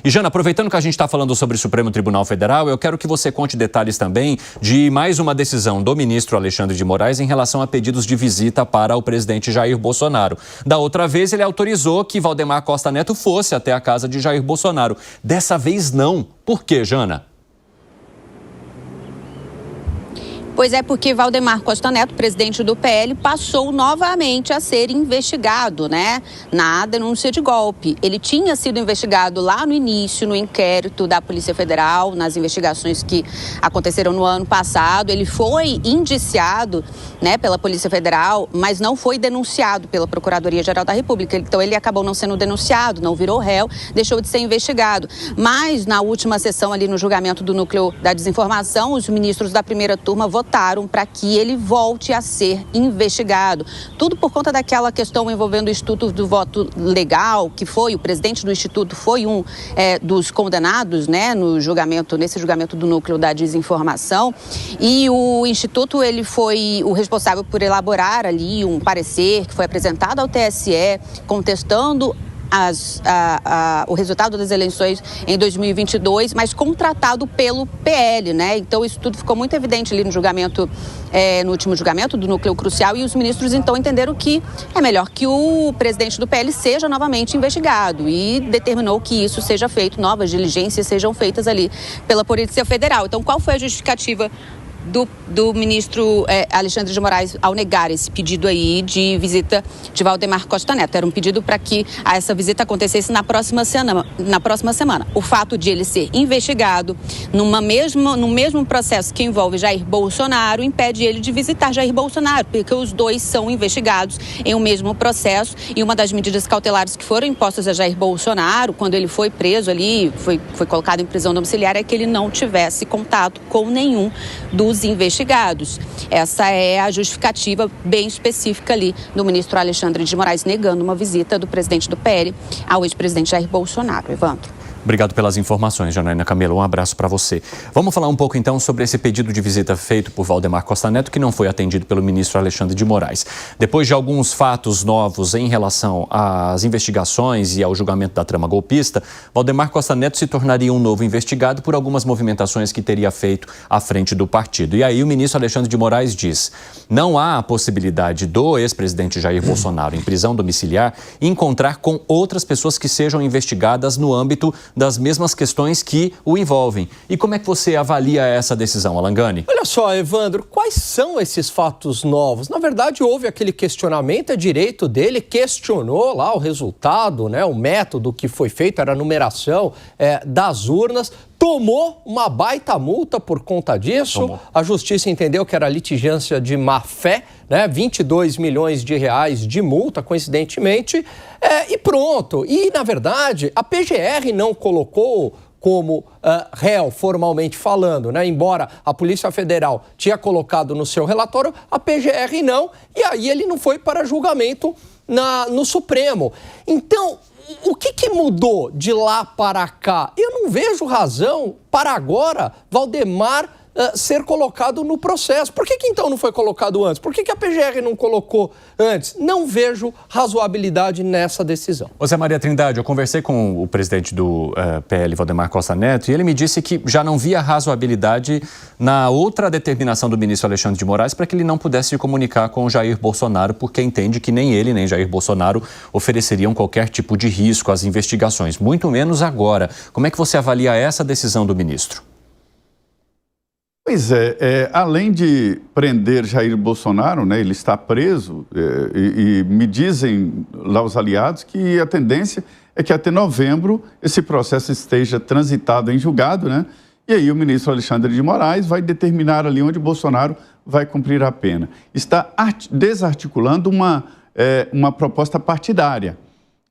E, Jana, aproveitando que a gente está falando sobre o Supremo Tribunal Federal, eu quero que você conte detalhes também de mais uma decisão do ministro Alexandre de Moraes em relação a pedidos de visita para o presidente Jair Bolsonaro. Da outra vez, ele autorizou que Valdemar Costa Neto fosse até a casa de Jair Bolsonaro. Dessa vez, não. Por quê, Jana? Pois é, porque Valdemar Costa Neto, presidente do PL, passou novamente a ser investigado, né, na denúncia de golpe. Ele tinha sido investigado lá no início, no inquérito da Polícia Federal, nas investigações que aconteceram no ano passado. Ele foi indiciado, né, pela Polícia Federal, mas não foi denunciado pela Procuradoria-Geral da República. Então, ele acabou não sendo denunciado, não virou réu, deixou de ser investigado. Mas, na última sessão ali no julgamento do Núcleo da Desinformação, os ministros da primeira turma votaram para que ele volte a ser investigado. Tudo por conta daquela questão envolvendo o Instituto do Voto Legal, que foi, o presidente do Instituto foi um dos condenados, né, nesse julgamento do Núcleo da Desinformação. E o Instituto, ele foi o responsável por elaborar ali um parecer que foi apresentado ao TSE, contestando o resultado das eleições em 2022, mas contratado pelo PL, né? Então isso tudo ficou muito evidente ali no julgamento, no último julgamento do Núcleo Crucial, e os ministros então entenderam que é melhor que o presidente do PL seja novamente investigado e determinou que isso seja feito, novas diligências sejam feitas ali pela Polícia Federal. Então qual foi a justificativa do ministro Alexandre de Moraes ao negar esse pedido aí de visita de Valdemar Costa Neto? Era um pedido para que essa visita acontecesse na próxima semana. O fato de ele ser investigado no mesmo processo que envolve Jair Bolsonaro impede ele de visitar Jair Bolsonaro, porque os dois são investigados em um mesmo processo, e uma das medidas cautelares que foram impostas a Jair Bolsonaro, quando ele foi preso ali, foi colocado em prisão domiciliar, é que ele não tivesse contato com nenhum dos investigados. Essa é a justificativa bem específica ali do ministro Alexandre de Moraes, negando uma visita do presidente do PL ao ex-presidente Jair Bolsonaro. Evandro. Obrigado pelas informações, Janaína Camelo. Um abraço para você. Vamos falar um pouco, então, sobre esse pedido de visita feito por Valdemar Costa Neto, que não foi atendido pelo ministro Alexandre de Moraes. Depois de alguns fatos novos em relação às investigações e ao julgamento da trama golpista, Valdemar Costa Neto se tornaria um novo investigado por algumas movimentações que teria feito à frente do partido. E aí o ministro Alexandre de Moraes diz: não há a possibilidade do ex-presidente Jair Bolsonaro, em prisão domiciliar, encontrar com outras pessoas que sejam investigadas no âmbito das mesmas questões que o envolvem. E como é que você avalia essa decisão, Alangani? Olha só, Evandro, quais são esses fatos novos? Na verdade, houve aquele questionamento, é direito dele, questionou lá o resultado, né, o método que foi feito, era a numeração das urnas, tomou uma baita multa por conta disso. Tomou. A justiça entendeu que era litigância de má-fé, né? 22 milhões de reais de multa, coincidentemente, e pronto. E, na verdade, a PGR não colocou como réu, formalmente falando, né? Embora a Polícia Federal tinha colocado no seu relatório, a PGR não, e aí ele não foi para julgamento no Supremo. Então, o que mudou de lá para cá? Eu não vejo razão para agora Valdemar ser colocado no processo. Por que então não foi colocado antes? Por que a PGR não colocou antes? Não vejo razoabilidade nessa decisão. Ô Zé Maria Trindade, eu conversei com o presidente do PL, Valdemar Costa Neto, e ele me disse que já não via razoabilidade na outra determinação do ministro Alexandre de Moraes para que ele não pudesse se comunicar com o Jair Bolsonaro, porque entende que nem ele, nem Jair Bolsonaro ofereceriam qualquer tipo de risco às investigações, muito menos agora. Como é que você avalia essa decisão do ministro? Pois além de prender Jair Bolsonaro, né, ele está preso, e me dizem lá os aliados que a tendência é que até novembro esse processo esteja transitado em julgado, né? E aí o ministro Alexandre de Moraes vai determinar ali onde Bolsonaro vai cumprir a pena. Está desarticulando uma proposta partidária.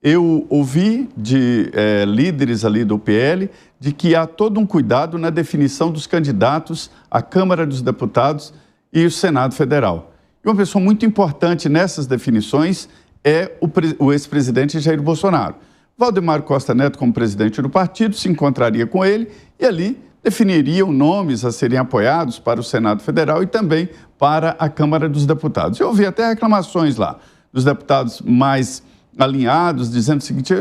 Eu ouvi de líderes ali do PL de que há todo um cuidado na definição dos candidatos à Câmara dos Deputados e o Senado Federal. E uma pessoa muito importante nessas definições é o ex-presidente Jair Bolsonaro. Valdemar Costa Neto, como presidente do partido, se encontraria com ele e ali definiriam nomes a serem apoiados para o Senado Federal e também para a Câmara dos Deputados. Eu ouvi até reclamações lá dos deputados mais alinhados, dizendo o seguinte: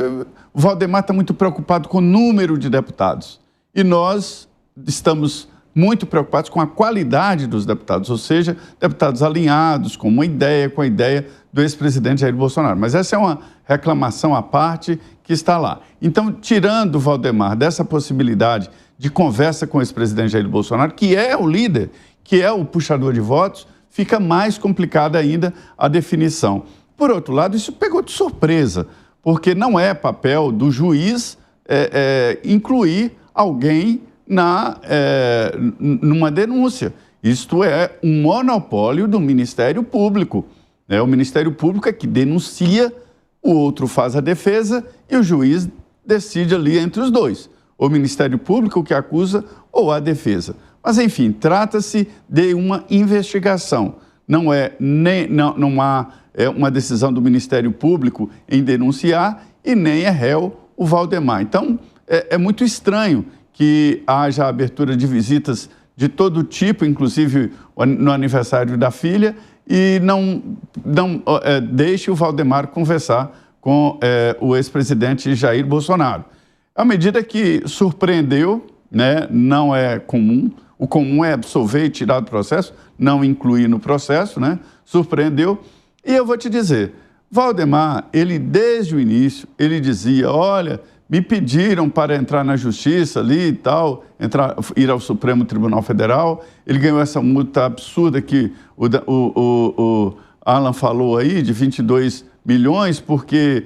o Valdemar está muito preocupado com o número de deputados e nós estamos muito preocupados com a qualidade dos deputados, ou seja, deputados alinhados com a ideia do ex-presidente Jair Bolsonaro. Mas essa é uma reclamação à parte que está lá. Então, tirando o Valdemar dessa possibilidade de conversa com o ex-presidente Jair Bolsonaro, que é o líder, que é o puxador de votos, fica mais complicada ainda a definição. Por outro lado, isso pegou de surpresa, porque não é papel do juiz incluir alguém numa denúncia. Isto é um monopólio do Ministério Público. O Ministério Público é que denuncia, o outro faz a defesa e o juiz decide ali entre os dois. O Ministério Público que acusa ou a defesa. Mas, enfim, trata-se de uma investigação. Não há uma decisão do Ministério Público em denunciar e nem é réu o Valdemar. Então, é muito estranho que haja abertura de visitas de todo tipo, inclusive no aniversário da filha, e não deixe o Valdemar conversar com o ex-presidente Jair Bolsonaro. É uma medida que surpreendeu, né? Não é comum. O comum é absolver e tirar do processo, não incluir no processo, né? Surpreendeu. E eu vou te dizer, Valdemar, ele desde o início, ele dizia: olha, me pediram para entrar na justiça ali e tal, ir ao Supremo Tribunal Federal. Ele ganhou essa multa absurda que o Alan falou aí, de 22 milhões, porque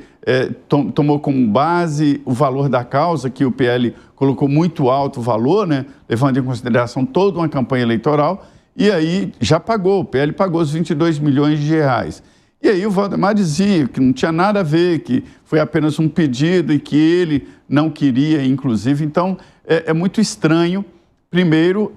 tomou como base o valor da causa, que o PL colocou muito alto o valor, né, levando em consideração toda uma campanha eleitoral, e aí já pagou, o PL pagou os 22 milhões de reais. E aí o Valdemar dizia que não tinha nada a ver, que foi apenas um pedido e que ele não queria, inclusive. Então, é muito estranho. Primeiro,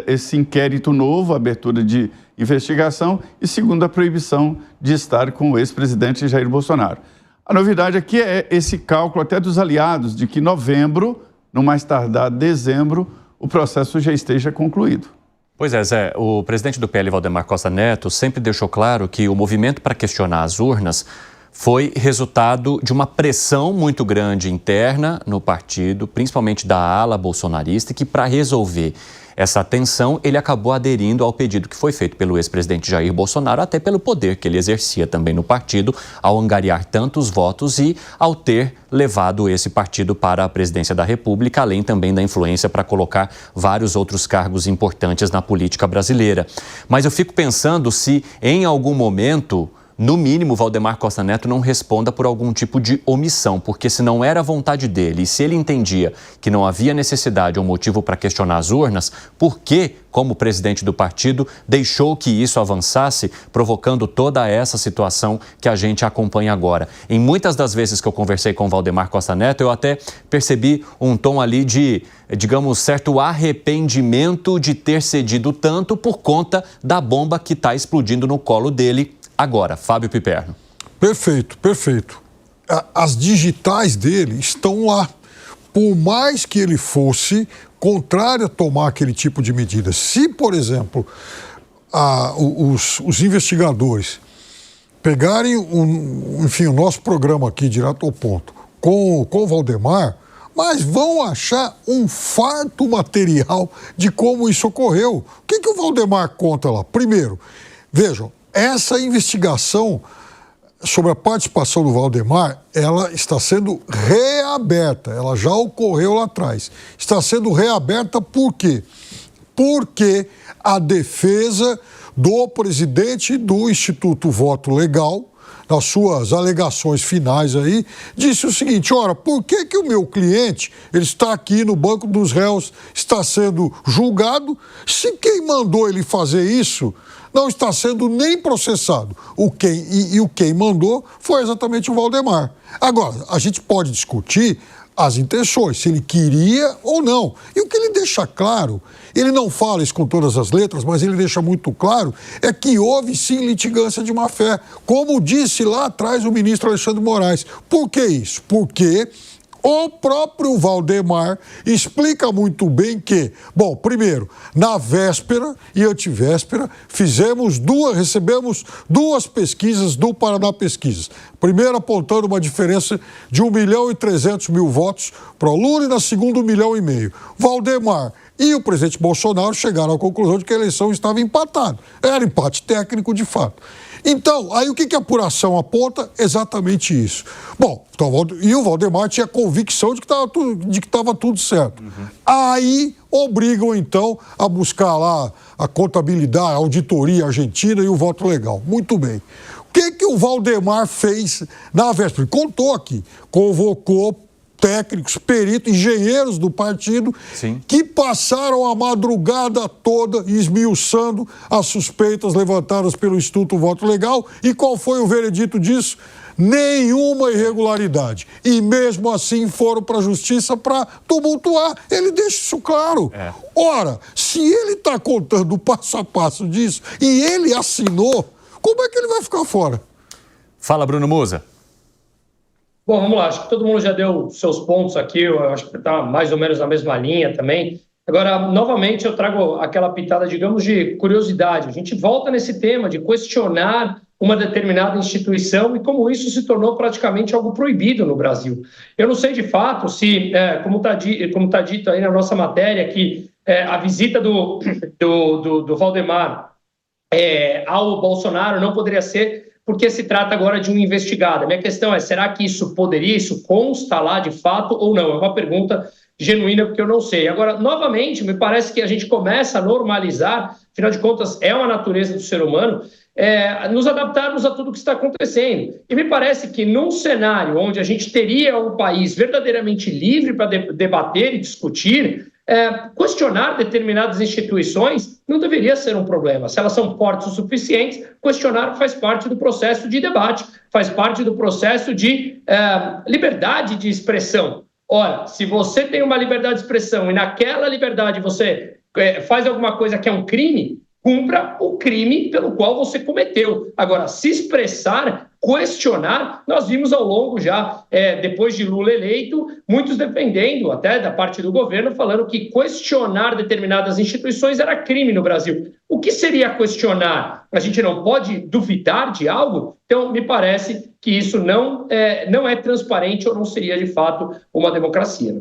esse inquérito novo, a abertura de investigação, e segundo, a proibição de estar com o ex-presidente Jair Bolsonaro. A novidade aqui é esse cálculo até dos aliados, de que em novembro, no mais tardar dezembro, o processo já esteja concluído. Pois é, Zé, o presidente do PL, Valdemar Costa Neto, sempre deixou claro que o movimento para questionar as urnas foi resultado de uma pressão muito grande interna no partido, principalmente da ala bolsonarista, e que para resolver essa tensão ele acabou aderindo ao pedido que foi feito pelo ex-presidente Jair Bolsonaro, até pelo poder que ele exercia também no partido, ao angariar tantos votos e ao ter levado esse partido para a presidência da República, além também da influência para colocar vários outros cargos importantes na política brasileira. Mas eu fico pensando se em algum momento, no mínimo, Valdemar Costa Neto não responda por algum tipo de omissão, porque se não era vontade dele e se ele entendia que não havia necessidade ou motivo para questionar as urnas, por que, como presidente do partido, deixou que isso avançasse, provocando toda essa situação que a gente acompanha agora? Em muitas das vezes que eu conversei com Valdemar Costa Neto, eu até percebi um tom ali de, digamos, certo arrependimento de ter cedido tanto por conta da bomba que está explodindo no colo dele agora. Fábio Piperno. Perfeito, perfeito. As digitais dele estão lá. Por mais que ele fosse contrário a tomar aquele tipo de medida. Se, por exemplo, os investigadores pegarem o nosso programa aqui, direto ao ponto, com o Valdemar, mas vão achar um farto material de como isso ocorreu. O que o Valdemar conta lá? Primeiro, vejam, essa investigação sobre a participação do Valdemar, ela está sendo reaberta, ela já ocorreu lá atrás. Está sendo reaberta por quê? Porque a defesa do presidente do Instituto Voto Legal, nas suas alegações finais aí, disse o seguinte: ora, por que o meu cliente, ele está aqui no banco dos réus, está sendo julgado, se quem mandou ele fazer isso não está sendo nem processado? Quem mandou foi exatamente o Valdemar. Agora, a gente pode discutir as intenções, se ele queria ou não. E o que ele deixa claro, ele não fala isso com todas as letras, mas ele deixa muito claro, é que houve sim litigância de má-fé, como disse lá atrás o ministro Alexandre de Moraes. Por que isso? Porque O próprio Valdemar explica muito bem que, bom, primeiro, na véspera e antivéspera, recebemos duas pesquisas do Paraná Pesquisas. Primeiro apontando uma diferença de 1.300.000 votos para o Lula e na segunda 1,5 milhão. Valdemar e o presidente Bolsonaro chegaram à conclusão de que a eleição estava empatada. Era empate técnico, de fato. Então, aí o que a apuração aponta? Exatamente isso. Bom, então, e o Valdemar tinha convicção de que estava tudo certo. Aí obrigam, então, a buscar lá a contabilidade, a auditoria argentina e o voto legal. Muito bem. O que o Valdemar fez na véspera? Ele contou aqui, convocou técnicos, peritos, engenheiros do partido, Sim, que passaram a madrugada toda esmiuçando as suspeitas levantadas pelo Instituto Voto Legal. E qual foi o veredito disso? Nenhuma irregularidade. E mesmo assim foram para a justiça para tumultuar. Ele deixa isso claro. Ora, se ele está contando o passo a passo disso e ele assinou, como é que ele vai ficar fora? Fala, Bruno Musa. Bom, vamos lá, acho que todo mundo já deu seus pontos aqui, eu acho que está mais ou menos na mesma linha também. Agora, novamente, eu trago aquela pitada, digamos, de curiosidade. A gente volta nesse tema de questionar uma determinada instituição e como isso se tornou praticamente algo proibido no Brasil. Eu não sei de fato se, como tá dito aí na nossa matéria, que a visita do Valdemar ao Bolsonaro não poderia ser porque se trata agora de um investigado. A minha questão é, será que isso consta lá de fato ou não? É uma pergunta genuína, porque eu não sei. Agora, novamente, me parece que a gente começa a normalizar, afinal de contas, é uma natureza do ser humano, nos adaptarmos a tudo que está acontecendo. E me parece que num cenário onde a gente teria um país verdadeiramente livre para debater e discutir, questionar determinadas instituições não deveria ser um problema. Se elas são fortes o suficiente, questionar faz parte do processo de debate, faz parte do processo de liberdade de expressão. Ora, se você tem uma liberdade de expressão e naquela liberdade você faz alguma coisa que é um crime, cumpra o crime pelo qual você cometeu. Agora, se expressar, questionar, nós vimos ao longo já, depois de Lula eleito, muitos defendendo, até da parte do governo, falando que questionar determinadas instituições era crime no Brasil. O que seria questionar? A gente não pode duvidar de algo? Então, me parece que isso não é transparente ou não seria, de fato, uma democracia.